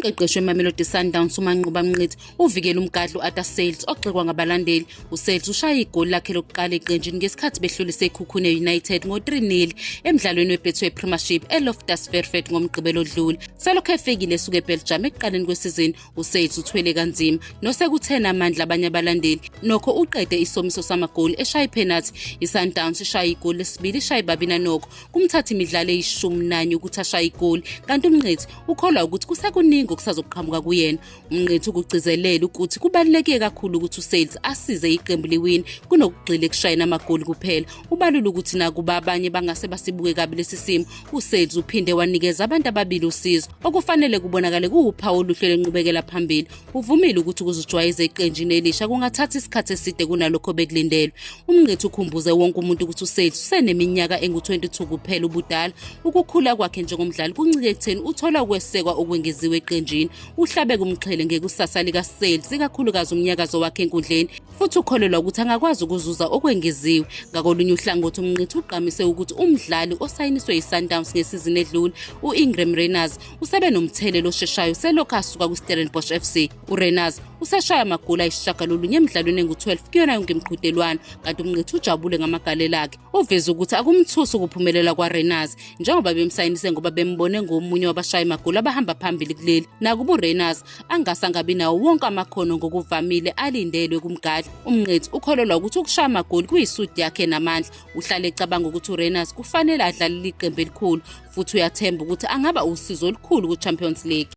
Umqeqeshi weMamelodi Sundowns uManqoba Mnqithi uvikele umgadli uArthur ogxekwa ngabalandeli. uSales ushaya igoli lakhe lokuqala eqenjini ngesikhathi behlulise iKhukhune United ngo-3-0 emdlalweni weBetway Premiership eLoftus Versfeld ngomgqibelo odlule. Selokhu efikile esuka eBelgium ekuqaleni kwesizini, uSales uthwele kanzima nosekuthena amandla abanye abalandeli. Nokho uqede isomiso samagoli eshaya ipenalty. iSundowns ishaya igoli lesibili ishaya iBabina Noko. Kumthatha imidlalo eyi-11 ukuthi ashaya igoli, kanti uMnqithi ukholwa ukuthi kusekuningi okusazoqhamuka kuyena. uMnqithi ukugcizelela ukuthi kubaluleke kakhulu ukuthi uSales asize iqembu liwini kunokugxila ekushayeni amagoli kuphela. Ubalula ukuthi nakuba abanye bangase basibuke kabi lesi simo, uSales uphinde wanikeza abantu ababili usizo okufanele kubonakale kuwuphawu oluhle lenqubekela phambili. Uvumile ukuthi ukuzijwayeza iqenjini elisha kungathatha isikhathi eside kunalokho bekulindelwe. uMnqithi ukhumbuze wonke umuntu ukuthi uSales useneminyaka engu-22 kuphela ubudala. Ukukhula kwakhe njengomdlali kuncike ekutheni uthola ukwesekwa okwengeziwe eqenjini. Uhlabeke umxhele ngekusasa likaSales ikakhulukazi umnyakazo wakhe enkundleni, futhi ukholelwa ukuthi angakwazi ukuzuza okwengeziwe. Ngakolunye uhlangothi, uMnqithi uqamise ukuthi umdlali osayiniswe iSundowns ngesizini edlule, uIngram Reyners, usebe nomthelelo osheshayo selokhu asuka kwiStellenbosch FC. uReyners useshaya amagoli ayisishiyagalolunye emidlalweni engu-12 kuyona yonke imiqhudelwano, kanti uMnqithi ujabule ngamagalelo akhe. Uveze ukuthi akumthusi ukuphumelela kwaReyners njengoba bemsayinise ngoba bembone ngomunye wabashaya amagoli abahamba phambili kuleli. Nakuba uReyners angase angabi nawo wonke amakhono ngokuvamile alindelwe kumgadli, uMnqithi ukholelwa ukuthi ukushaya amagoli kuyisudi yakhe namandla. Uhlale ecabanga ukuthi uReyners kufanele adlalele iqembu elikhulu, futhi uyathemba ukuthi angaba usizo olukhulu kuChampions League.